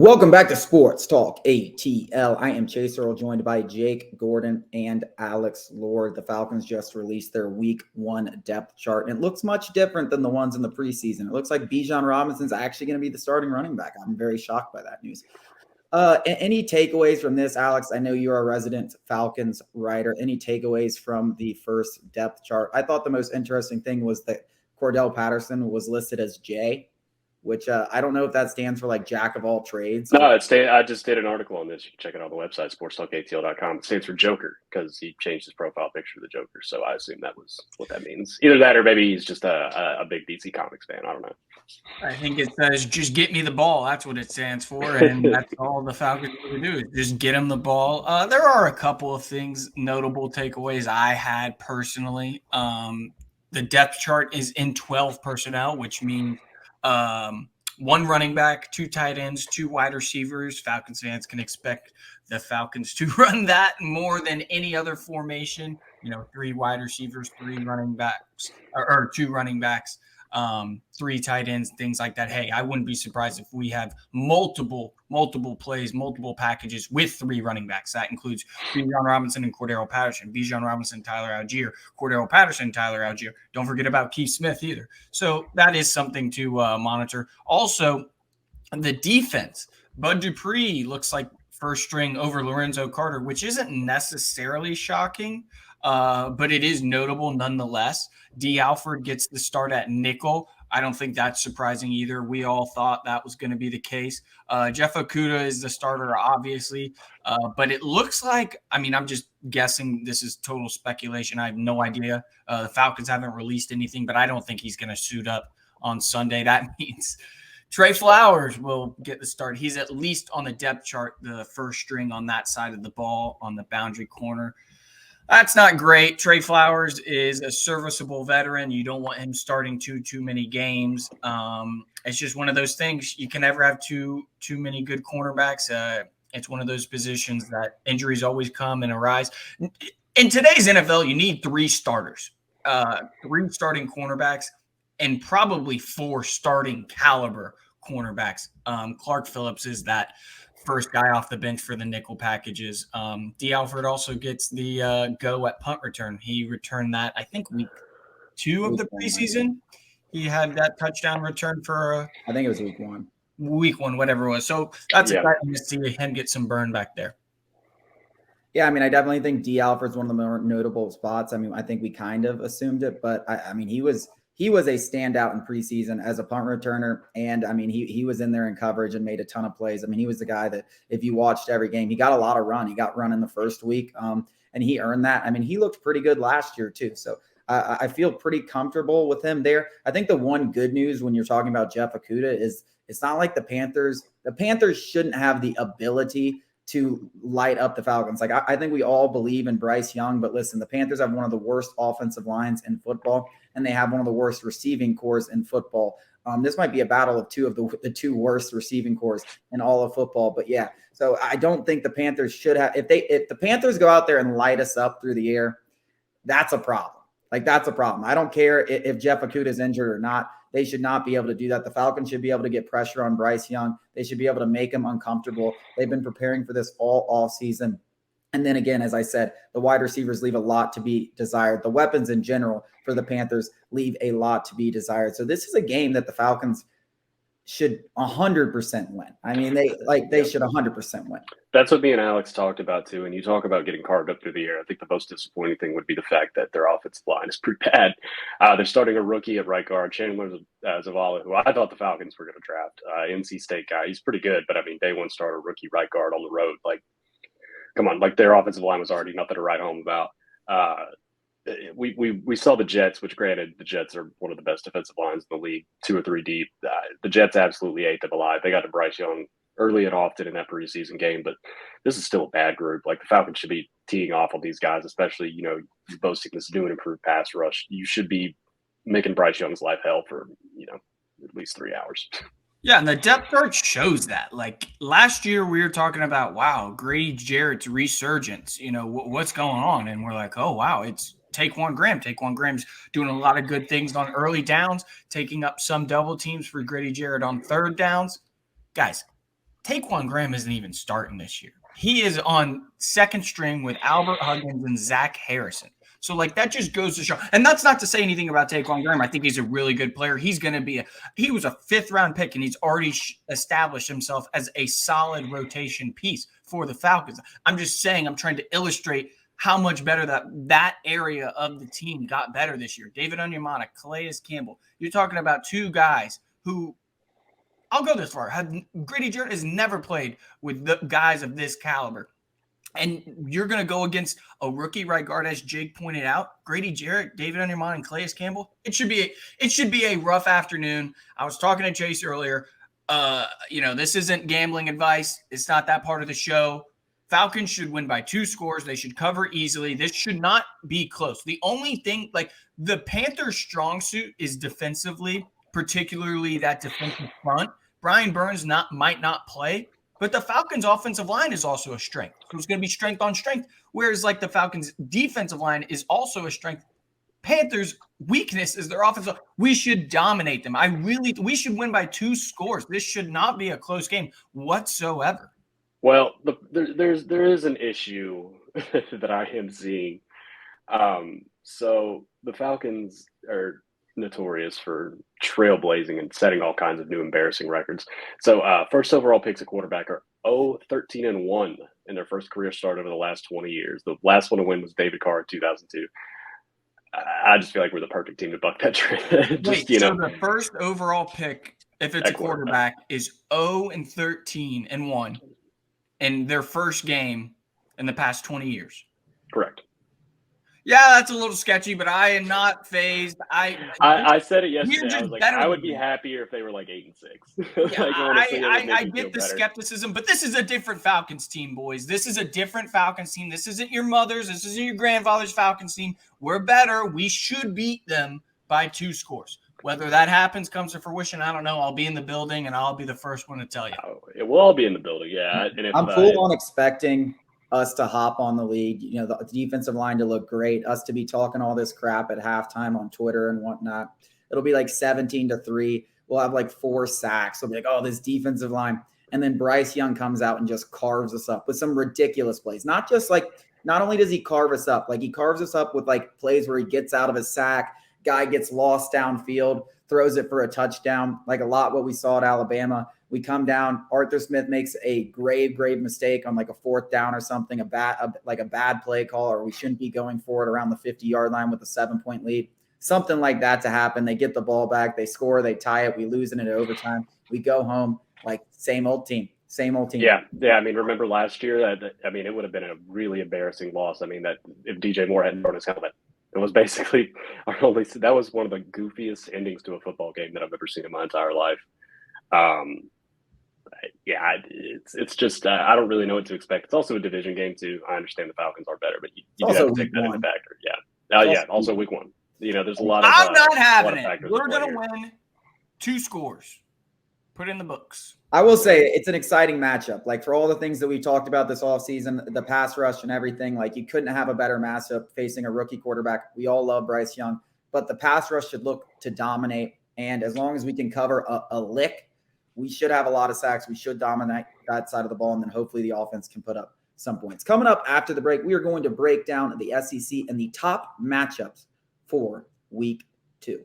Welcome back to Sports Talk ATL. I am Chase Earl, joined by Jake Gordon and Alex Lord. The Falcons just released their Week 1 depth chart, and it looks much different than the ones in the preseason. It looks like Bijan Robinson's actually going to be the starting running back. I'm very shocked by that news. Any takeaways from this, Alex? I know you're a resident Falcons writer. Any takeaways from the first depth chart? I thought the most interesting thing was that Cordell Patterson was listed as J, which I don't know if that stands for like jack of all trades. No, I just did an article on this. You can check it on the website, sportstalkatl.com. It stands for Joker because he changed his profile picture to the Joker. So I assume that was what that means. Either that or maybe he's just a big DC Comics fan. I don't know. I think it says just get me the ball. That's what it stands for. And that's all the Falcons need to do is just get him the ball. There are a couple of things, notable takeaways I had personally. The depth chart is in 12 personnel, which means one running back, 2 tight ends, 2 wide receivers. Falcons fans can expect the Falcons to run that more than any other formation. 3 wide receivers, 3 running backs, or 2 running backs, 3 tight ends, things like that. Hey, I wouldn't be surprised if we have multiple plays, multiple packages with 3 running backs. That includes Bijan Robinson and Cordero Patterson, Bijan Robinson, Tyler Algier, Cordero Patterson, Tyler Algier. Don't forget about Keith Smith either. So that is something to monitor. Also, the defense. Bud Dupree looks like first string over Lorenzo Carter, which isn't necessarily shocking, but it is notable nonetheless. D. Alford gets the start at nickel. I don't think that's surprising either. We all thought that was going to be the case. Jeff Okudah is the starter, obviously, but it looks like, I'm just guessing. This is total speculation. I have no idea. The Falcons haven't released anything, but I don't think he's going to suit up on Sunday. That means Trey Flowers will get the start. He's at least on the depth chart, the first string on that side of the ball on the boundary corner. That's not great. Trey Flowers is a serviceable veteran. You don't want him starting too many games. It's just one of those things. You can never have too many good cornerbacks. It's one of those positions that injuries always come and arise. In today's NFL, you need 3 starters, 3 starting cornerbacks, and probably 4 starting caliber cornerbacks. Clark Phillips is that first guy off the bench for the nickel packages. D. Alford also gets the go at punt return. He returned that, I think, week 2 of the preseason. He had that touchdown return for I think it was week 1. Week 1, whatever it was. So that's exciting to see him get some burn back there. Yeah, I definitely think D. Alford's one of the more notable spots. I think we kind of assumed it, but he was a standout in preseason as a punt returner. And he was in there in coverage and made a ton of plays. He was the guy that if you watched every game, he got a lot of run. He got run in the first week and he earned that. He looked pretty good last year too. So I feel pretty comfortable with him there. I think the one good news when you're talking about Jeff Okudah is it's not like the Panthers shouldn't have the ability to light up the Falcons. Like I think we all believe in Bryce Young, but listen, the Panthers have one of the worst offensive lines in football, and they have one of the worst receiving cores in football. This might be a battle of 2 of the 2 worst receiving cores in all of football. But yeah, so I don't think the Panthers should have. If the Panthers go out there and light us up through the air, that's a problem. That's a problem. I don't care if Jeff Okudah is injured or not. They should not be able to do that. The Falcons should be able to get pressure on Bryce Young. They should be able to make him uncomfortable. They've been preparing for this all off season. And then again, as I said, the wide receivers leave a lot to be desired. The weapons in general for the Panthers leave a lot to be desired. So this is a game that the Falcons should 100% win. They should 100% win. That's what me and Alex talked about too. And you talk about getting carved up through the air. I think the most disappointing thing would be the fact that their offensive line is pretty bad. They're starting a rookie at right guard, Chandler Zavala, who I thought the Falcons were going to draft. NC State guy. He's pretty good, but day 1 starter rookie right guard on the road. Come on, their offensive line was already nothing to write home about. We saw the Jets, which granted the Jets are one of the best defensive lines in the league, 2 or 3 deep. The Jets absolutely ate them alive. They got to Bryce Young early and often in that preseason game, but this is still a bad group. The Falcons should be teeing off on these guys, especially, you're boasting this new and improved pass rush. You should be making Bryce Young's life hell for, at least 3 hours. Yeah, and the depth chart shows that. Last year, we were talking about, wow, Grady Jarrett's resurgence. What's going on? And we're like, oh, wow, it's Taquan Graham. Taquan Graham's doing a lot of good things on early downs, taking up some double teams for Grady Jarrett on third downs. Guys, Taquan Graham isn't even starting this year. He is on second string with Albert Huggins and Zach Harrison. So, like, that just goes to show. And that's not to say anything about Taquan Graham. I think he's a really good player. He's going to be he was a 5th-round pick, and he's already established himself as a solid rotation piece for the Falcons. I'm just saying, I'm trying to illustrate how much better that area of the team got better this year. David Onyemata, Calais Campbell. You're talking about 2 guys who, I'll go this far, Grady Jarrett has never played with the guys of this caliber. And you're going to go against a rookie right guard, as Jake pointed out, Grady Jarrett, David Onyemata, and Calais Campbell. It should be a rough afternoon. I was talking to Chase earlier. This isn't gambling advice. It's not that part of the show. Falcons should win by 2 scores. They should cover easily. This should not be close. The only thing, like, the Panthers' strong suit is defensively, particularly that defensive front. Brian Burns might not play, but the Falcons' offensive line is also a strength. So it's going to be strength on strength, whereas, like, the Falcons' defensive line is also a strength. Panthers' weakness is their offensive. We should dominate them. We should win by 2 scores. This should not be a close game whatsoever. Well, there is an issue that I am seeing. So the Falcons are notorious for trailblazing and setting all kinds of new embarrassing records. So first overall picks at quarterback are 0-13-1 in their first career start over the last 20 years. The last one to win was David Carr in 2002. I just feel like we're the perfect team to buck that trend. The first overall pick, if it's a quarterback, is 0-13-1 in their first game in the past 20 years. Correct. Yeah, that's a little sketchy, but I am not phased. I said it yesterday. I was like, I would be happier if they were like 8-6. Yeah, I get the skepticism, but this is a different Falcons team, boys. This is a different Falcons team. This isn't your mother's. This isn't your grandfather's Falcons team. We're better. We should beat them by 2 scores. Whether that happens, comes to fruition, I don't know. I'll be in the building, and I'll be the first one to tell you. We'll all be in the building, yeah. And I'm full on expecting us to hop on the lead, the defensive line to look great, us to be talking all this crap at halftime on Twitter and whatnot. It'll be like 17-3. We'll have like 4 sacks. We'll be like, oh, this defensive line. And then Bryce Young comes out and just carves us up with some ridiculous plays. Not only does he carve us up, like he carves us up with like plays where he gets out of a sack, guy gets lost downfield, throws it for a touchdown, like a lot what we saw at Alabama. We come down, Arthur Smith makes a grave mistake on like a 4th down or something, a bad play call, or we shouldn't be going for it around the 50-yard line with a 7-point lead. Something like that to happen. They get the ball back, they score, they tie it, we lose it in overtime. We go home, like same old team. Yeah. I mean, remember last year it would have been a really embarrassing loss. I mean, that if DJ Moore hadn't thrown his helmet, it was basically that was one of the goofiest endings to a football game that I've ever seen in my entire life. It's just I don't really know what to expect. It's also a division game too. I understand the Falcons are better, but you do have to take that into factor. Yeah. Also week 1. There's a lot of. I'm not having it. We're gonna win 2 scores. Put in the books. I will say it's an exciting matchup. Like for all the things that we talked about this offseason, the pass rush and everything, like you couldn't have a better matchup facing a rookie quarterback. We all love Bryce Young, but the pass rush should look to dominate. And as long as we can cover a lick, we should have a lot of sacks. We should dominate that side of the ball, and then hopefully the offense can put up some points. Coming up after the break, we are going to break down the SEC and the top matchups for week 2.